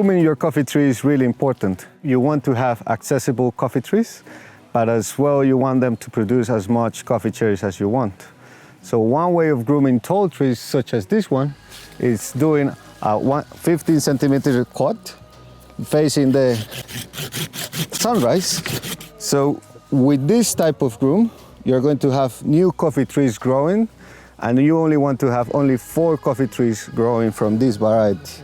Grooming your coffee tree is really important. You want to have accessible coffee trees, but as well you want them to produce as much coffee cherries as you want. So one way of grooming tall trees such as this one is doing a 15 centimeter cut facing the sunrise. So with this type of groom, you're going to have new coffee trees growing, and you only want to have only 4 coffee trees growing from this variety.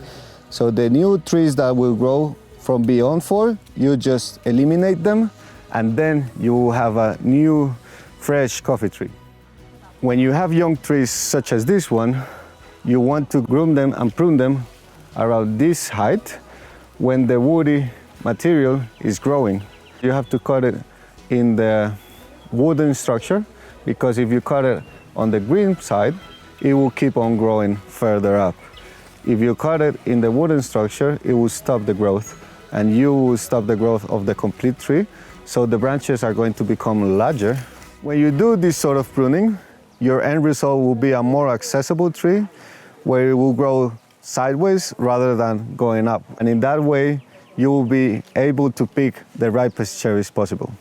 So the new trees that will grow from beyond 4, you just eliminate them, and then you will have a new fresh coffee tree. When you have young trees such as this one, you want to groom them and prune them around this height when the woody material is growing. You have to cut it in the wooden structure, because if you cut it on the green side, it will keep on growing further up. If you cut it in the wooden structure, it will stop the growth, and you will stop the growth of the complete tree, so the branches are going to become larger. When you do this sort of pruning, your end result will be a more accessible tree where it will grow sideways rather than going up. And in that way, you will be able to pick the ripest cherries possible.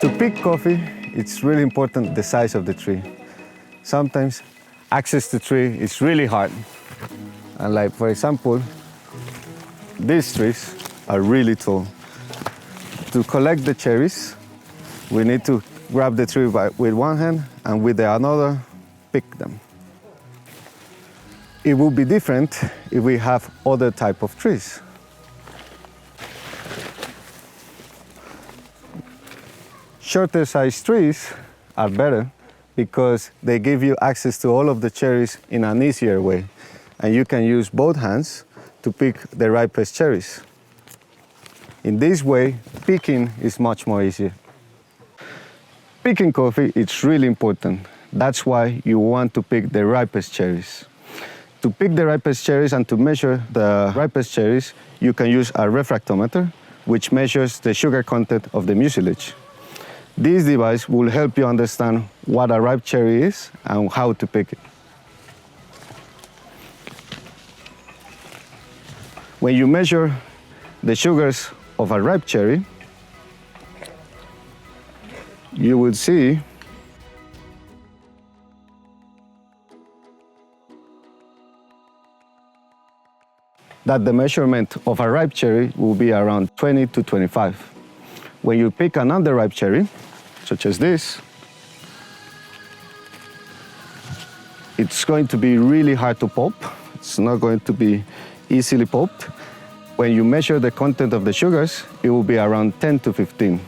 To pick coffee, it's really important the size of the tree. Sometimes access to tree is really hard. And like, for example, these trees are really tall. To collect the cherries, we need to grab the tree with one hand and with the another pick them. It will be different if we have other type of trees. Shorter size trees are better because they give you access to all of the cherries in an easier way. And you can use both hands to pick the ripest cherries. In this way, picking is much more easier. Picking coffee, it's really important. That's why you want to pick the ripest cherries. To pick the ripest cherries and to measure the ripest cherries, you can use a refractometer, which measures the sugar content of the mucilage. This device will help you understand what a ripe cherry is and how to pick it. When you measure the sugars of a ripe cherry, you will see that the measurement of a ripe cherry will be around 20 to 25. When you pick an underripe cherry, such as this, it's going to be really hard to pulp. It's not going to be easily pulped. When you measure the content of the sugars, it will be around 10 to 15.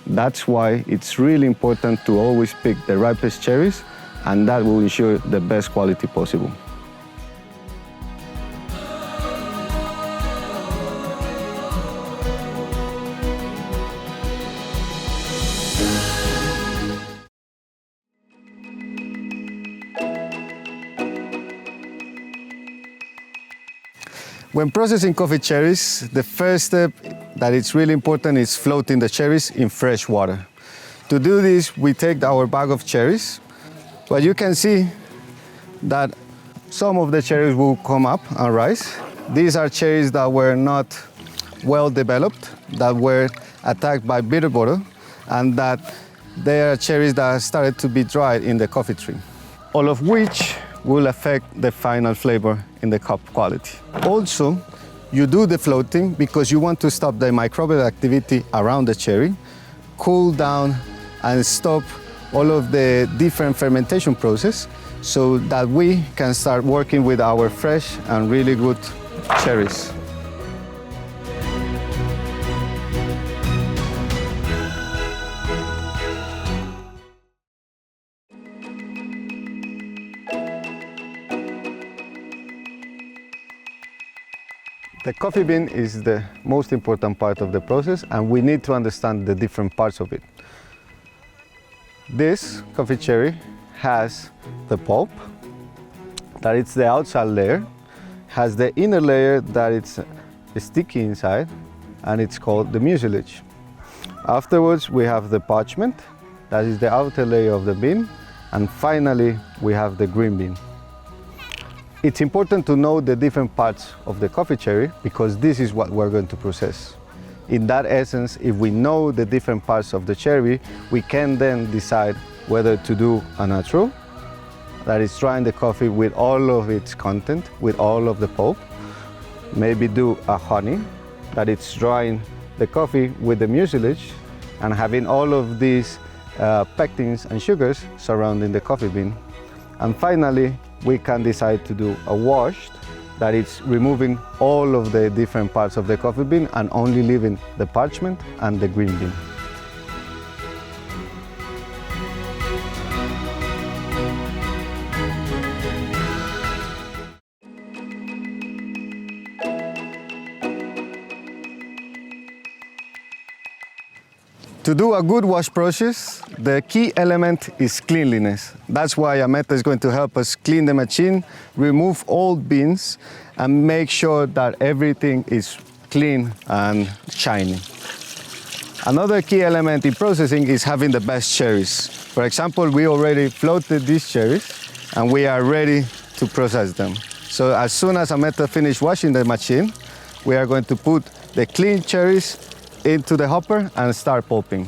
That's why it's really important to always pick the ripest cherries, and that will ensure the best quality possible. When processing coffee cherries, the first step that it's really important is floating the cherries in fresh water. To do this, we take our bag of cherries, but you can see that some of the cherries will come up and rise. These are cherries that were not well developed, that were attacked by bitter bottle, and that they are cherries that started to be dried in the coffee tree, all of which will affect the final flavor in the cup quality. Also, you do the floating because you want to stop the microbial activity around the cherry, cool down and stop all of the different fermentation process so that we can start working with our fresh and really good cherries. The coffee bean is the most important part of the process, and we need to understand the different parts of it. This coffee cherry has the pulp, that it's the outside layer, has the inner layer that it's sticky inside, and it's called the mucilage. Afterwards, we have the parchment, that is the outer layer of the bean, and finally, we have the green bean. It's important to know the different parts of the coffee cherry because this is what we're going to process. In that essence, if we know the different parts of the cherry, we can then decide whether to do a natural, that is drying the coffee with all of its content, with all of the pulp. Maybe do a honey, that it's drying the coffee with the mucilage and having all of these pectins and sugars surrounding the coffee bean. And finally, we can decide to do a washed, that it's removing all of the different parts of the coffee bean and only leaving the parchment and the green bean. To do a good wash process, the key element is cleanliness. That's why Ameta is going to help us clean the machine, remove old beans, and make sure that everything is clean and shiny. Another key element in processing is having the best cherries. For example, we already floated these cherries, and we are ready to process them. So as soon as Ameta finishes washing the machine, we are going to put the clean cherries into the hopper and start pulping.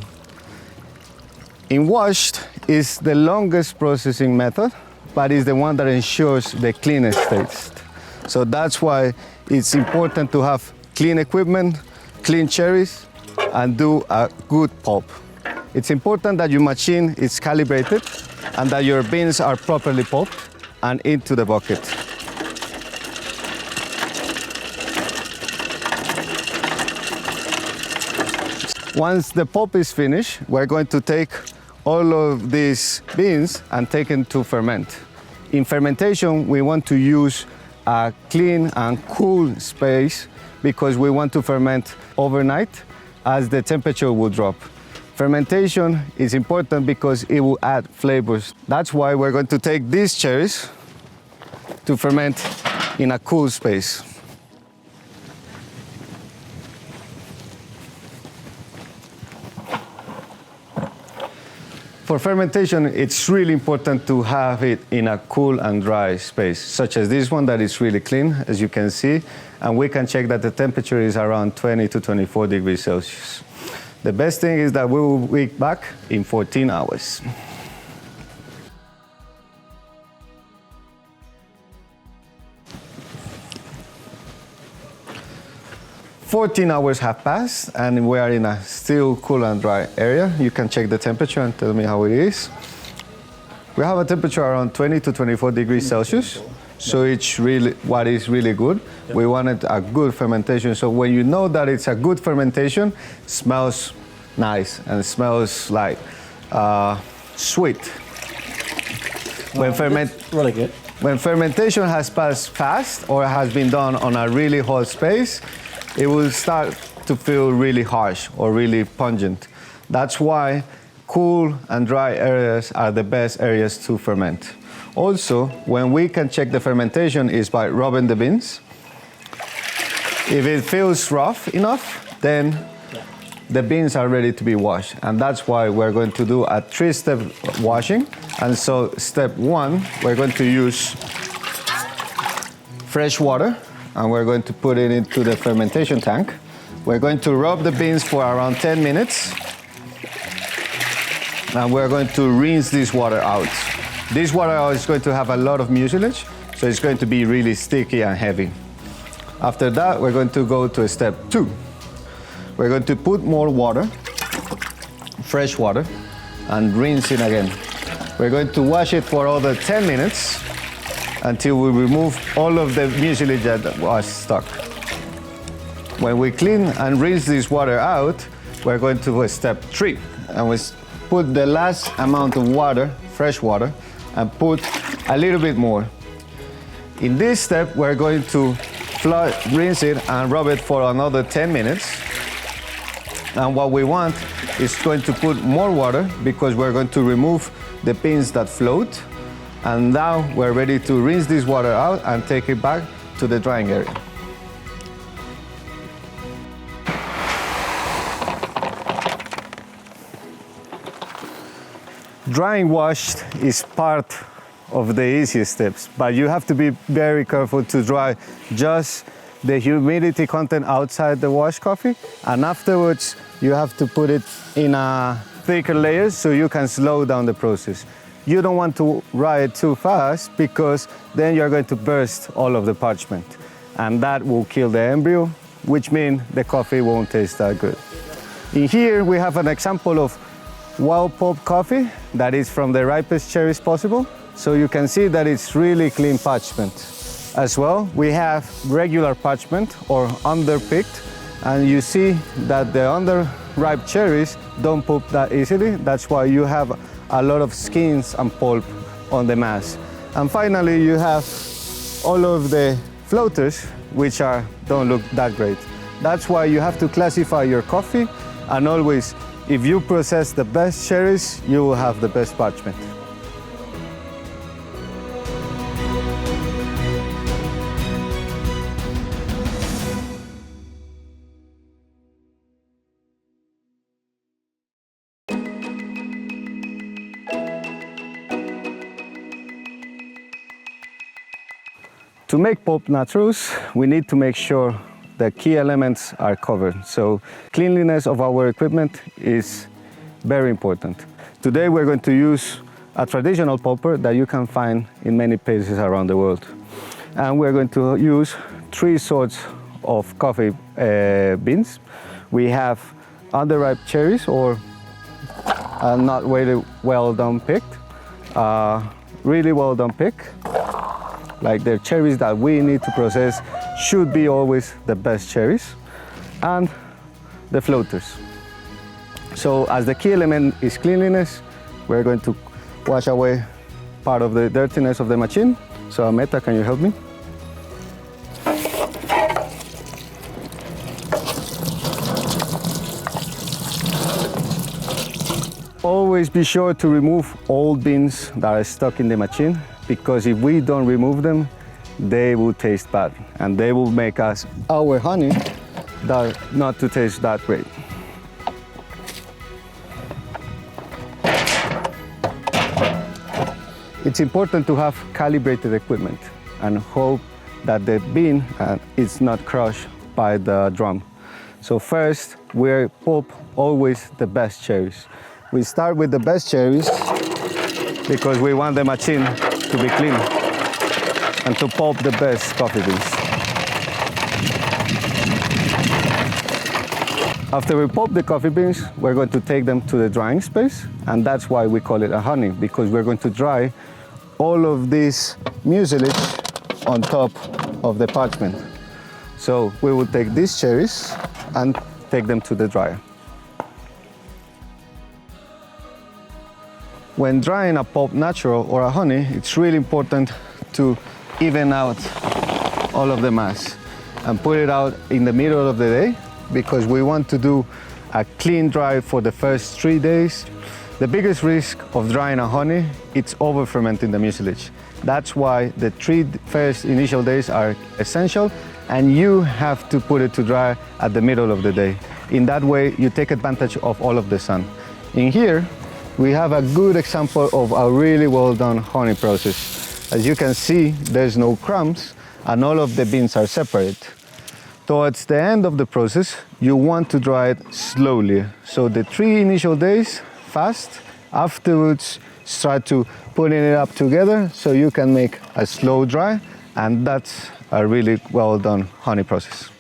In washed is the longest processing method, but is the one that ensures the cleanest taste. So that's why it's important to have clean equipment, clean cherries, and do a good pulp. It's important that your machine is calibrated and that your beans are properly pulped and into the bucket. Once the pulp is finished, we're going to take all of these beans and take them to ferment. In fermentation, we want to use a clean and cool space because we want to ferment overnight as the temperature will drop. Fermentation is important because it will add flavors. That's why we're going to take these cherries to ferment in a cool space. For fermentation, it's really important to have it in a cool and dry space, such as this one that is really clean, as you can see, and we can check that the temperature is around 20 to 24 degrees Celsius. The best thing is that we will be back in 14 hours. 14 hours have passed and we are in a still cool and dry area. You can check the temperature and tell me how it is. We have a temperature around 20 to 24 degrees Celsius. So it's really what is really good. Yep. We wanted a good fermentation. So when you know that it's a good fermentation, it smells nice and it smells like sweet. Really good. When fermentation has passed fast or has been done on a really hot space, it will start to feel really harsh or really pungent. That's why cool and dry areas are the best areas to ferment. Also, when we can check the fermentation is by rubbing the beans. If it feels rough enough, then the beans are ready to be washed. And that's why we're going to do a 3-step washing. And so step 1, we're going to use fresh water and we're going to put it into the fermentation tank. We're going to rub the beans for around 10 minutes. And we're going to rinse this water out. This water is going to have a lot of mucilage, so it's going to be really sticky and heavy. After that, we're going to go to step 2. We're going to put more water, fresh water, and rinse it again. We're going to wash it for another 10 minutes until we remove all of the mucilage that was stuck. When we clean and rinse this water out, we're going to step 3. And we put the last amount of water, fresh water, and put a little bit more. In this step, we're going to rinse it and rub it for another 10 minutes. And what we want is going to put more water because we're going to remove the beans that float. And now we're ready to rinse this water out and take it back to the drying area. Drying washed is part of the easiest steps, but you have to be very careful to dry just the humidity content outside the washed coffee, and afterwards you have to put it in a thicker layers so you can slow down the process. You don't want to dry it too fast because then you're going to burst all of the parchment, and that will kill the embryo, which means the coffee won't taste that good. In here we have an example of wild pulp coffee that is from the ripest cherries possible. So you can see that it's really clean parchment. As well, we have regular parchment or underpicked, and you see that the underripe cherries don't pulp that easily. That's why you have a lot of skins and pulp on the mass. And finally, you have all of the floaters, which don't look that great. That's why you have to classify your coffee, and always, if you process the best cherries, you will have the best parchment. To make pulp naturals, we need to make sure the key elements are covered. So cleanliness of our equipment is very important. Today we're going to use a traditional pulper that you can find in many places around the world. And we're going to use 3 sorts of coffee beans. We have underripe cherries, or not really well done picked, really well done pick. Like the cherries that we need to process should be always the best cherries, and the floaters. So as the key element is cleanliness, we're going to wash away part of the dirtiness of the machine. So Ameta, can you help me? Always be sure to remove old beans that are stuck in the machine, because if we don't remove them, they will taste bad and they will make our honey not to taste that great. It's important to have calibrated equipment and hope that the bean is not crushed by the drum. So first, we pulp always the best cherries. We start with the best cherries because we want the machine to be clean and to pulp the best coffee beans. After we pulp the coffee beans, we're going to take them to the drying space, and that's why we call it a honey, because we're going to dry all of this mucilage on top of the parchment. So we will take these cherries and take them to the dryer. When drying a pulp natural or a honey, it's really important to even out all of the mass and put it out in the middle of the day, because we want to do a clean dry for the first 3 days. The biggest risk of drying a honey, it's over fermenting the mucilage. That's why the 3 first initial days are essential, and you have to put it to dry at the middle of the day. In that way, you take advantage of all of the sun. In here, we have a good example of a really well done honey process. As you can see, there's no crumbs and all of the beans are separate. Towards the end of the process, you want to dry it slowly. So the 3 initial days, fast. Afterwards, start to putting it up together so you can make a slow dry, and that's a really well done honey process.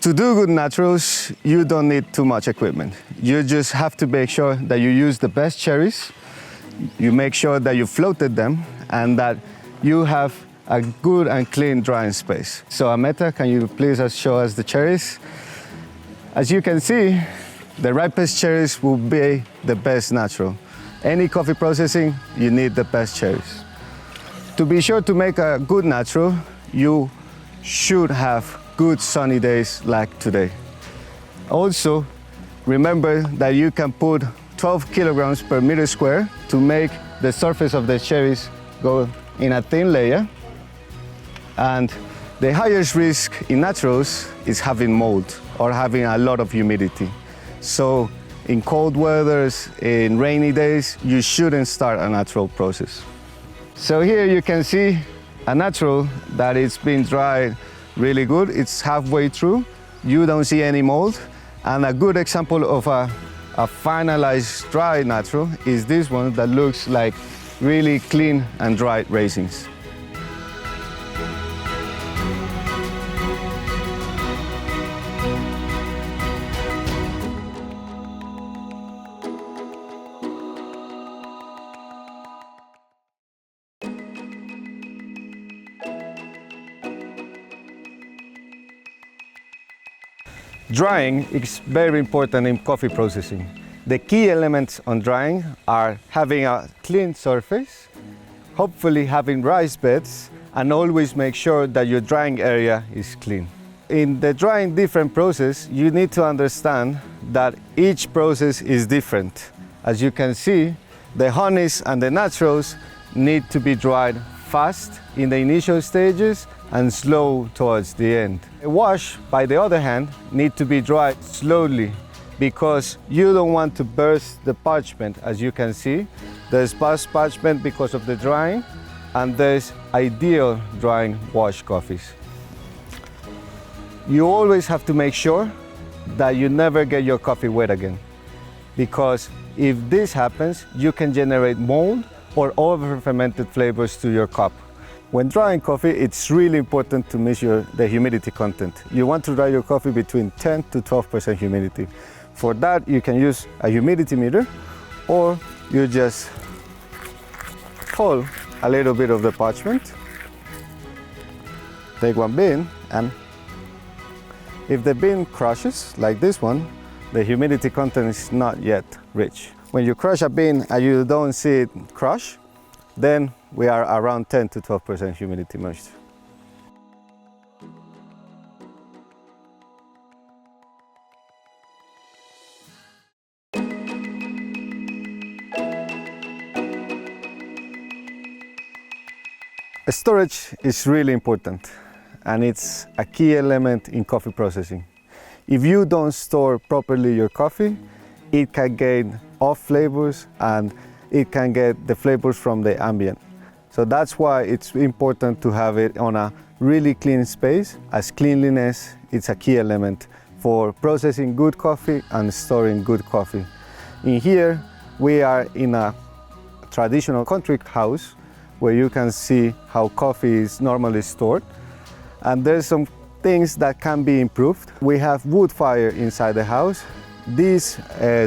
To do good naturals, you don't need too much equipment. You just have to make sure that you use the best cherries, you make sure that you floated them, and that you have a good and clean drying space. So Ameta, can you please show us the cherries? As you can see, the ripest cherries will be the best natural. Any coffee processing, you need the best cherries. To be sure to make a good natural, you should have good sunny days like today. Also, remember that you can put 12 kilograms per meter square to make the surface of the cherries go in a thin layer. And the highest risk in naturals is having mold or having a lot of humidity. So in cold weathers, in rainy days, you shouldn't start a natural process. So here you can see a natural that it's been dried really good. It's halfway through. You don't see any mold. And a good example of a finalized dry natural is this one that looks like really clean and dried raisins. Drying is very important in coffee processing. The key elements on drying are having a clean surface, hopefully having rice beds, and always make sure that your drying area is clean. In the drying different process, you need to understand that each process is different. As you can see, the honeys and the naturals need to be dried fast in the initial stages and slow towards the end. A wash, by the other hand, need to be dried slowly because you don't want to burst the parchment. As you can see, there's burst parchment because of the drying, and there's ideal drying wash coffees. You always have to make sure that you never get your coffee wet again, because if this happens, you can generate mold or over-fermented flavors to your cup. When drying coffee, it's really important to measure the humidity content. You want to dry your coffee between 10 to 12% humidity. For that, you can use a humidity meter, or you just pull a little bit of the parchment, take one bean, and if the bean crushes, like this one, the humidity content is not yet rich. When you crush a bean and you don't see it crush, then we are around 10 to 12% humidity moisture. Storage is really important, and it's a key element in coffee processing. If you don't store properly your coffee, it can gain off flavors and it can get the flavors from the ambient. So that's why it's important to have it on a really clean space, as cleanliness is a key element for processing good coffee and storing good coffee. In here, we are in a traditional country house where you can see how coffee is normally stored. And there's some things that can be improved. We have wood fire inside the house. This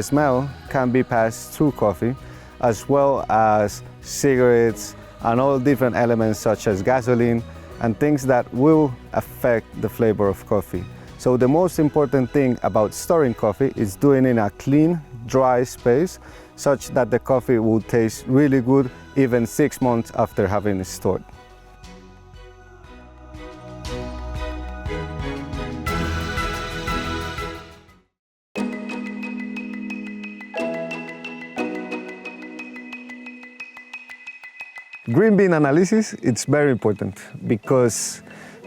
smell can be passed through coffee, as well as cigarettes and all different elements such as gasoline and things that will affect the flavor of coffee. So the most important thing about storing coffee is doing it in a clean, dry space such that the coffee will taste really good even 6 months after having it stored. Green bean analysis, it's very important because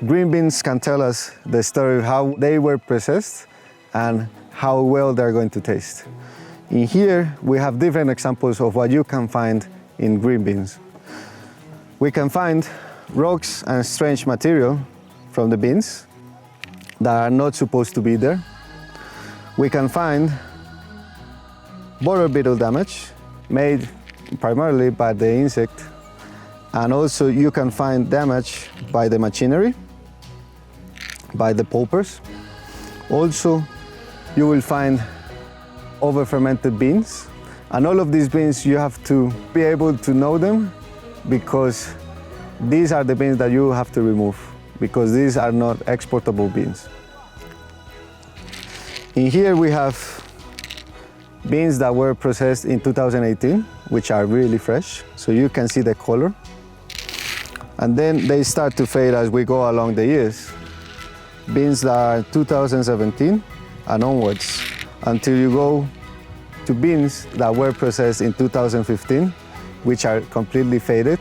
green beans can tell us the story of how they were processed and how well they're going to taste. In here, we have different examples of what you can find in green beans. We can find rocks and strange material from the beans that are not supposed to be there. We can find borer beetle damage made primarily by the insect. And also you can find damage by the machinery, by the pulpers. Also, you will find over-fermented beans. And all of these beans, you have to be able to know them because these are the beans that you have to remove because these are not exportable beans. In here we have beans that were processed in 2018, which are really fresh, so you can see the color. And then they start to fade as we go along the years. Beans that are 2017 and onwards, until you go to beans that were processed in 2015, which are completely faded,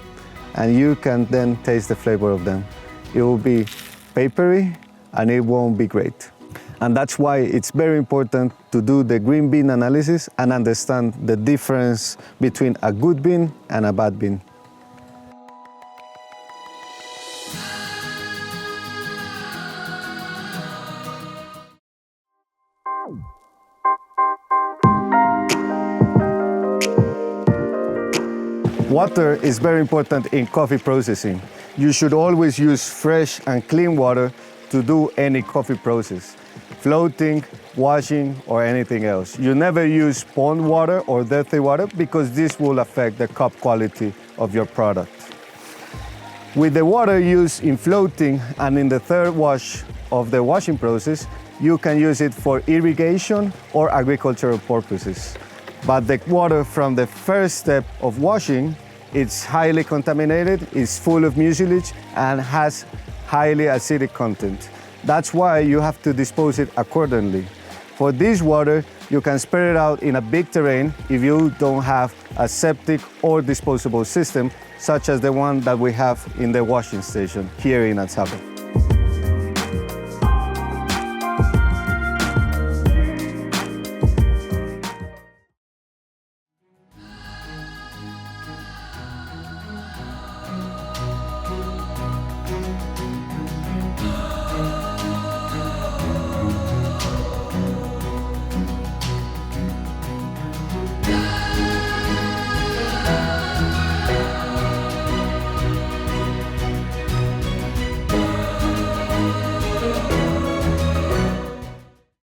and you can then taste the flavor of them. It will be papery and it won't be great. And that's why it's very important to do the green bean analysis and understand the difference between a good bean and a bad bean. Water is very important in coffee processing. You should always use fresh and clean water to do any coffee process, floating, washing, or anything else. You never use pond water or dirty water because this will affect the cup quality of your product. With the water used in floating and in the third wash of the washing process, you can use it for irrigation or agricultural purposes. But the water from the first step of washing, it's highly contaminated, it's full of mucilage, and has highly acidic content. That's why you have to dispose it accordingly. For this water, you can spread it out in a big terrain if you don't have a septic or disposable system, such as the one that we have in the washing station here in Atzaco.